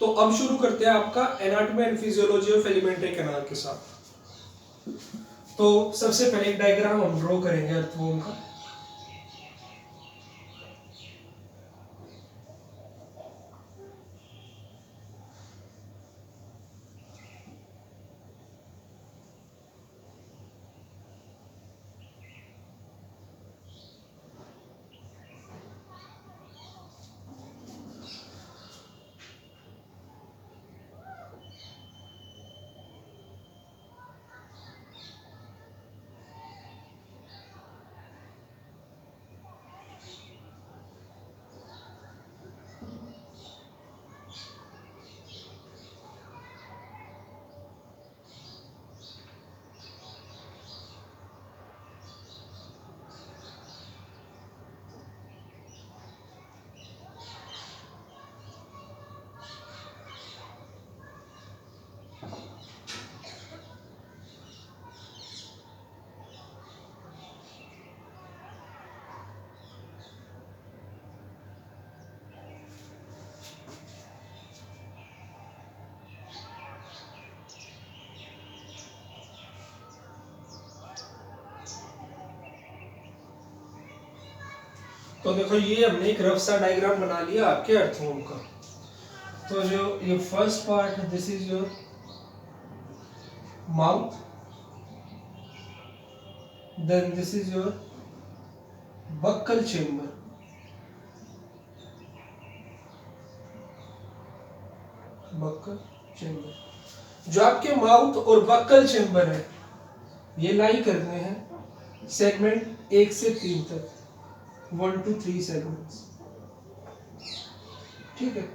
तो अब शुरू करते हैं आपका anatomy and physiology of alimentary canal के साथ। तो सबसे पहले एक डायग्राम हम ड्रॉ करेंगे अर्थवॉर्म का। तो देखो ये हमने एक रफ सा डायग्राम बना लिया आपके अर्थवॉर्म का। तो जो ये फर्स्ट पार्ट है, this is your mouth, then this is your buccal chamber, buccal chamber. जो आपके माउथ और बक्कल चेंबर है ये लाई करने हैं सेगमेंट 1 से 3 तक, 1 to 3 सेगमेंट्स, ठीक है।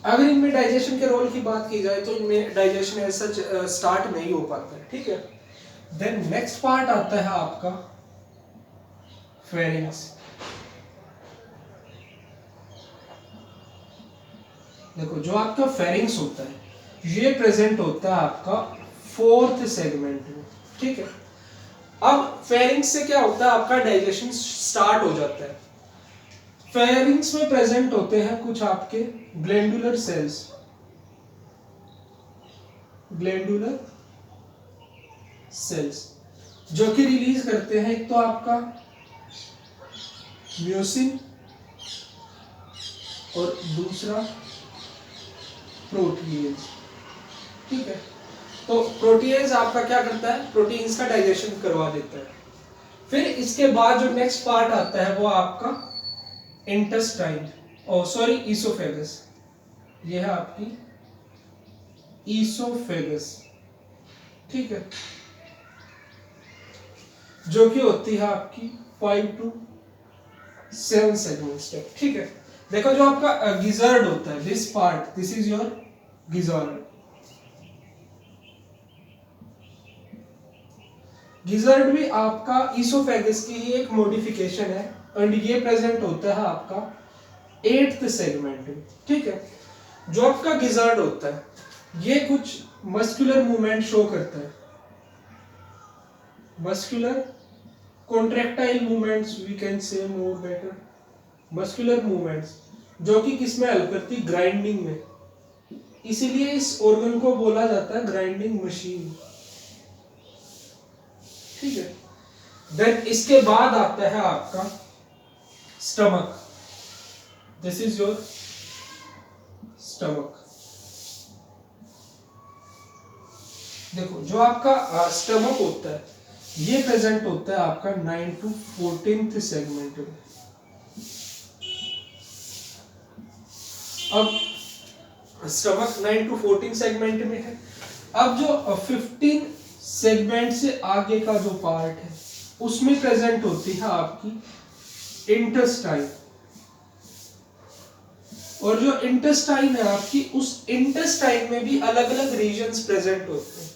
अगर इनमें डाइजेशन के रोल की बात की जाए तो इनमें डाइजेशन ऐसा स्टार्ट नहीं हो पाता है, ठीक है। देन नेक्स्ट पार्ट आता है आपका फेरिंग्स। देखो जो आपका फेरिंग्स होता है ये प्रेजेंट होता है आपका 4th सेगमेंट में, ठीक है। अब फेरिंग्स से क्या होता है, आपका डाइजेशन स्टार्ट हो जाता है। फेरिंग्स में प्रेजेंट होते हैं कुछ आपके ग्लैंडुलर सेल्स, ग्लैंडुलर सेल्स जो कि रिलीज करते हैं एक तो आपका म्यूसिन और दूसरा प्रोटीएज, ठीक है। तो प्रोटीएज आपका क्या करता है, प्रोटीन्स का डाइजेशन करवा देता है। फिर इसके बाद जो नेक्स्ट पार्ट आता है वो आपका इंटेस्टाइन, सॉरी ईसोफेगस। ये है आपकी ईसोफेगस, ठीक है, जो कि होती है आपकी 5 to 7 सेगमेंट्स तक, ठीक है। देखो जो आपका गिजर्ड होता है, this part, this is your gizzard. Gizzard भी आपका ईसोफेगस की ही एक मॉडिफिकेशन है एंड ये प्रेजेंट होता है आपका 8th सेगमेंट में, ठीक है। जो आपका गिजर्ड होता है ये कुछ मस्कुलर मूवमेंट शो करता है, muscular contractile movements, we can say more better, muscular movements जो कि किसमें हेल्प करती, ग्राइंडिंग में। इसीलिए इस ऑर्गन को बोला जाता है ग्राइंडिंग मशीन, ठीक है। देन इसके बाद आता है आपका stomach, this is your stomach. देखो जो आपका स्टमक होता है ये प्रेजेंट होता है आपका 9 to 14th सेगमेंट में। अब स्टमक 9 to 14 सेगमेंट में है। अब जो 15 सेगमेंट से आगे का जो पार्ट है उसमें प्रेजेंट होती है आपकी इंटेस्टाइन, और जो इंटेस्टाइन है आपकी, उस इंटेस्टाइन में भी अलग अलग रीजन्स प्रेजेंट होते हैं।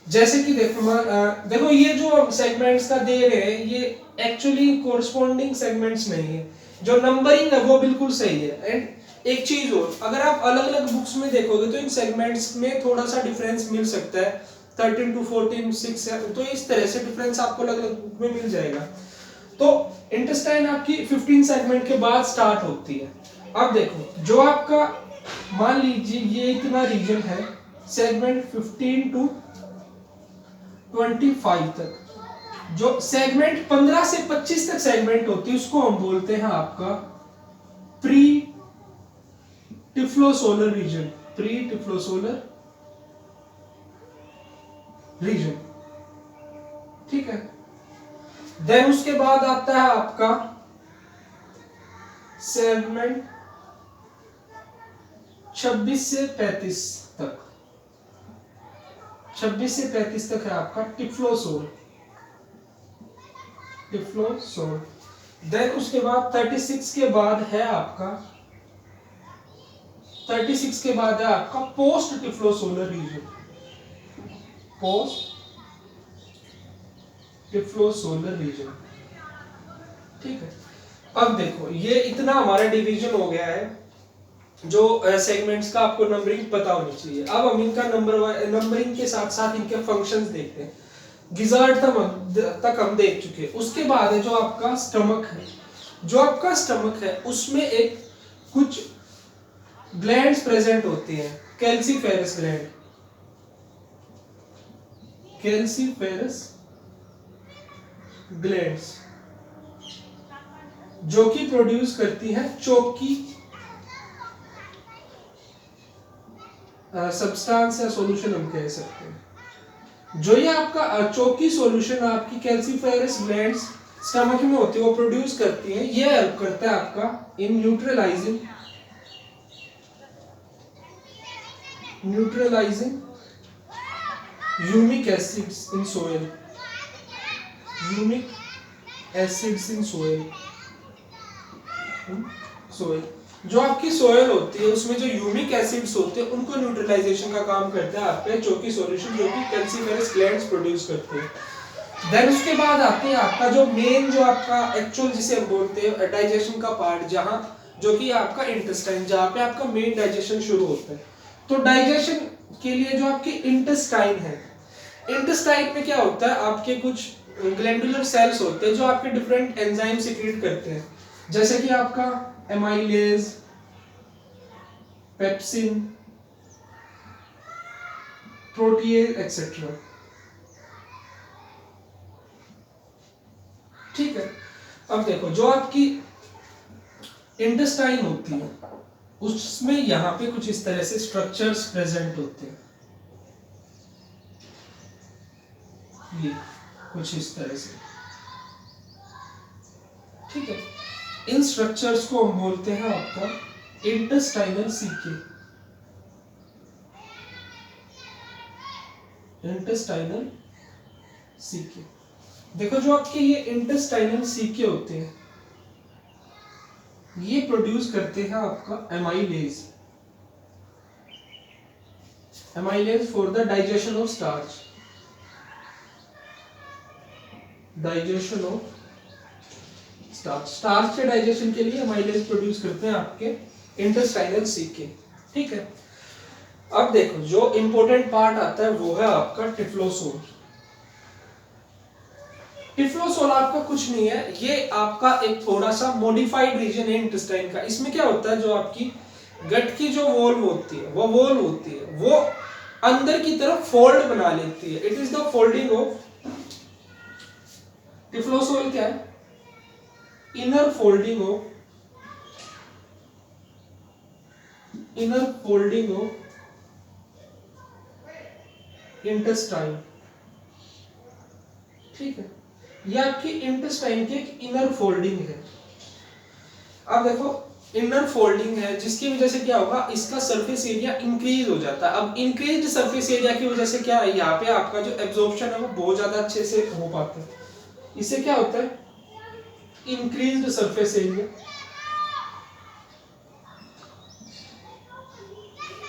जैसे कि देखो ये जो सेगमेंट्स का दे रहे हैं ये एक्चुअली कोरस्पॉन्डिंग सेगमेंट्स नहीं है, जो नंबरिंग है वो बिल्कुल सही है। एंड एक चीज और, अगर आप अलग अलग बुक्स में देखोगे तो इन सेगमेंट्स में थोड़ा सा डिफरेंस मिल सकता है, 13 to 14, 6, 7, तो इस तरह से डिफरेंस आपको अलग अलग बुक में मिल जाएगा। तो इंटेस्टाइन आपकी 15 सेगमेंट के बाद स्टार्ट होती है। अब देखो जो आपका मान लीजिए ये इतना रीजन है, सेगमेंट 15 टू 25 तक। जो सेगमेंट 15 से 25 तक सेगमेंट होती है उसको हम बोलते हैं आपका प्री टिफ्लोसोलर रीजन, प्री टिफ्लोसोलर रीजन, ठीक है। देन उसके बाद आता है आपका सेगमेंट 26 से 35 तक, 26 से 35 तक है आपका टिफ्लोसोल, टिफ्लोसोल। देन उसके बाद 36 के बाद है आपका, 36 के बाद है आपका पोस्ट टिफ्लोसोलर रीजन, पोस्ट टिफ्लोसोलर रीजन, ठीक है। अब देखो ये इतना हमारा डिवीजन हो गया है, जो सेगमेंट्स का आपको नंबरिंग पता होनी चाहिए। अब हम इनका नंबरिंग के साथ साथ इनके फंक्शंस देखते हैं। गिजार्ड तक हम देख चुके हैं। उसके बाद है जो आपका स्टमक है, जो आपका स्टमक है उसमें एक कुछ ग्लैंड्स प्रेजेंट होती हैं, कैल्सीफेरस ग्लैंड, कैल्सीफेरस ग्लैंड्स, जो कि प्रोड्यूस करती हैं चौकी सब्सटेंस या सॉल्यूशन हम कह सकते हैं। जो ये आपका चौकी सॉल्यूशन आपकी कैल्सीफेरस ग्लैंड्स स्टमक में होती है वो प्रोड्यूस करती हैं। ये हेल्प करता है आपका in neutralising humic acids in soil, humic acids in soil, soil. जो आपकी सोइल होती है उसमें जो ह्यूमिक एसिड्स होते हैं उनको न्यूट्रलाइजेशन का काम करता है आपके चौकी सॉल्यूशन, जो कि कैल्सीफेरस ग्लैंड्स प्रोड्यूस करते हैं। देन उसके बाद आते हैं आपका जो मेन, जो आपका एक्चुअल जिसे हम बोलते हैं डाइजेशन का पार्ट, जहां जो कि आपका इंटेस्टाइन, जहां पे आपका मेन डाइजेशन शुरू होता है। तो डाइजेशन के लिए जो आपकी इंटेस्टाइन है, इंटेस्टाइन में क्या होता है, आपके कुछ ग्लैंडुलर सेल्स होते हैं जो आपके डिफरेंट एंजाइम सीक्रेट करते हैं, जैसे कि आपका एमाइलेज, पेप्सिन, प्रोटीएज एक्सेट्रा, ठीक है। अब देखो जो आपकी इंटेस्टाइन होती है उसमें यहां पे कुछ इस तरह से स्ट्रक्चर्स प्रेजेंट होते हैं, ये कुछ इस तरह से, ठीक है। इन स्ट्रक्चर्स को हम बोलते हैं आपका इंटेस्टाइनल सीके, इंटेस्टाइनल सीके। देखो जो आपके ये इंटेस्टाइनल सीके होते हैं ये प्रोड्यूस करते हैं आपका amylase, amylase for the digestion of starch, digestion of starch, starch के डाइजेशन के लिए एमाइलेज प्रोड्यूस करते हैं आपके इंटेस्टाइनल सीके, ठीक है। अब देखो जो इंपॉर्टेंट पार्ट आता है वो है आपका टिफ्लोसोल। टिफ्लोसोल आपका कुछ नहीं है, ये आपका एक थोड़ा सा मॉडिफाइड रीजन है इंटेस्टाइन का। इसमें क्या होता है, जो आपकी गट की जो वॉल होती है वो अंदर की तरफ फोल्ड बना लेती है। It is the folding of typhlosole, क्या है, इनर फोल्डिंग ऑफ इंटेस्टाइन, ठीक है। ये आपकी इंटेस्टाइन की एक इनर फोल्डिंग है। अब देखो इनर फोल्डिंग है जिसकी वजह से क्या होगा, इसका सरफेस एरिया इंक्रीज हो जाता है। अब इंक्रीज्ड सरफेस एरिया की वजह से क्या है, यहाँ पे आपका जो एब्जॉर्प्शन है वो बहुत ज्यादा अच्छे से हो पाता है। इससे क्या होता है, इंक्रीज्ड सरफेस एरिया,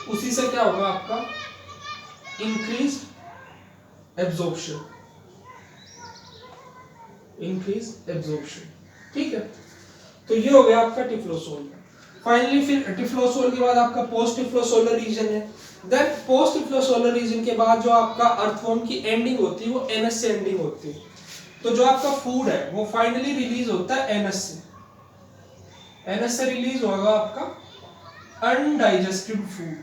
उसी से क्या होगा आपका इंक्रीज्ड एब्जॉर्प्शन, ठीक है। तो ये हो गया आपका टिफ्लोसोल। फाइनली फिर टिफ्लोसोल के बाद आपका पोस्ट टिफ्लोसोलर रीजन है। देन पोस्ट टिफ्लोसोलर रीजन के बाद जो आपका अर्थवर्म की एंडिंग होती है वो एनएस से एंडिंग होती है। तो जो आपका फूड है वो फाइनली रिलीज होता है एनएस से, एनएस से रिलीज होगा आपका अनडाइजेस्टेड फूड,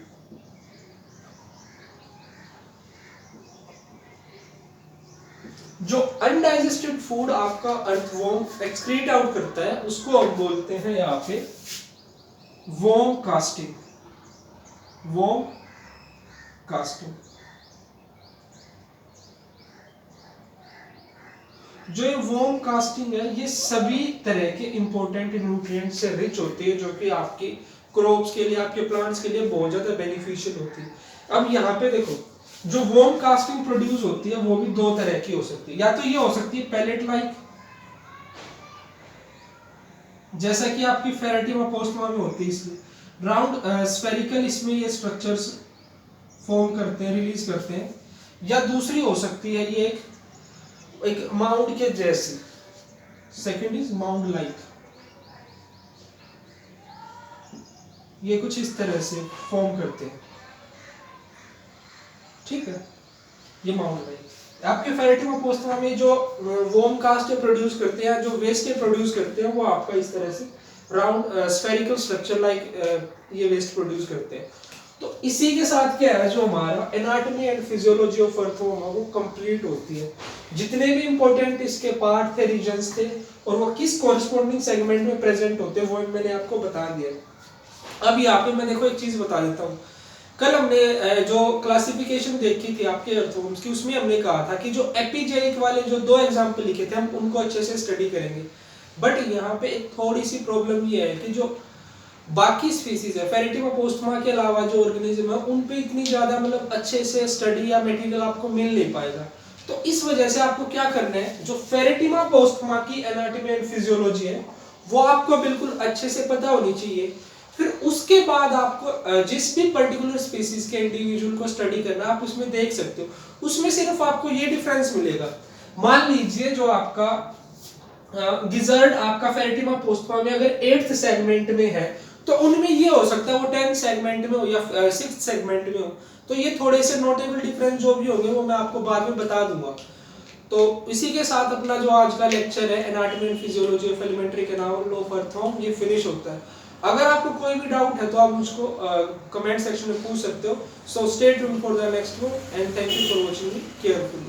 जो अनडाइजेस्टेड फूड आपका अर्थवॉर्म एक्सक्रीट आउट करता है उसको हम बोलते हैं यहाँ पे वॉर्म कास्टिंग, वॉर्म कास्टिंग। जो ये वॉर्म कास्टिंग है ये सभी तरह के इंपॉर्टेंट न्यूट्रिएंट से रिच होती है, जो कि आपके क्रॉप्स के लिए, आपके प्लांट्स के लिए बहुत ज्यादा बेनिफिशियल होती है। अब यहाँ पे देखो, जो वॉर्म कास्टिंग प्रोड्यूस होती है वो भी दो तरह की हो सकती है। या तो ये हो सकती है पैलेट लाइक, जैसा कि आपकी फेरेटिम अपोस्टमा में होती है, इसलिए राउंड स्फेरिकल इसमें ये स्ट्रक्चर्स फॉर्म करते हैं, रिलीज करते हैं। या दूसरी हो सकती है ये एक माउंड के जैसी, सेकंड इज माउंड लाइक, ये कुछ इस तरह से फॉर्म करते हैं, ठीक है। ये माउंट लाइक आपके फेरेटिम अपोस्टमा में जो वॉर्म कास्ट प्रोड्यूस करते हैं, जो वेस्ट प्रोड्यूस करते हैं, वो आपका इस तरह से राउंड स्फेरिकल स्ट्रक्चर लाइक ये वेस्ट प्रोड्यूस करते हैं। तो इसी के साथ क्या है, जो हमारा anatomy and physiology of earthworm वो कंप्लीट होती है। जितने भी इंपॉर्टेंट इसके पार्ट थे, रीजन्स थे, और वो किस कॉरस्पॉन्डिंग सेगमेंट में प्रेजेंट होते हैं, वो मैंने आपको बता दिया। अब यहाँ पे मैं देखो एक चीज बता देता हूँ। कल हमने जो क्लासिफिकेशन देखी थी आपके अर्थवॉर्म्स की, उसमें हमने कहा था कि जो एपिजेनिक वाले जो दो एग्जाम्पल लिखे थे, हम उनको अच्छे से स्टडी करेंगे। बट यहाँ पे एक थोड़ी सी प्रॉब्लम ये है कि जो बाकी स्पीसीज है फेरेटिम अपोस्टमा के अलावा जो ऑर्गेनिज्म है, उन पे इतनी ज्यादा मतलब अच्छे से स्टडी या मटेरियल आपको मिल नहीं पाएगा। तो इस वजह से आपको क्या करना है, जो फेरेटिम अपोस्टमा की एनाटॉमी एंड फिजियोलॉजी है वो आपको बिल्कुल अच्छे से पता होनी चाहिए। फिर उसके बाद आपको जिस भी पर्टिकुलर स्पीसीज के इंडिविजुअल को स्टडी करना, आप उसमें देख सकते हो। उसमें सिर्फ आपको ये डिफरेंस मिलेगा, मान लीजिए जो आपका गिजर्ड आपका फेरेटिम अपोस्टमा में अगर 8th सेगमेंट में है, तो उनमें ये हो सकता है वो 10th सेगमेंट में हो या 6th सेगमेंट में हो। तो ये थोड़े से नोटेबल डिफरेंस जो भी होंगे वो मैं आपको बाद में बता दूंगा। तो इसी के साथ अपना जो आज का लेक्चर है anatomy and physiology of alimentary canal of earthworm ये फिनिश होता है। अगर आपको कोई भी डाउट है तो आप मुझको कमेंट सेक्शन में पूछ सकते हो। So stay tuned for the next one and thank you for watching me carefully.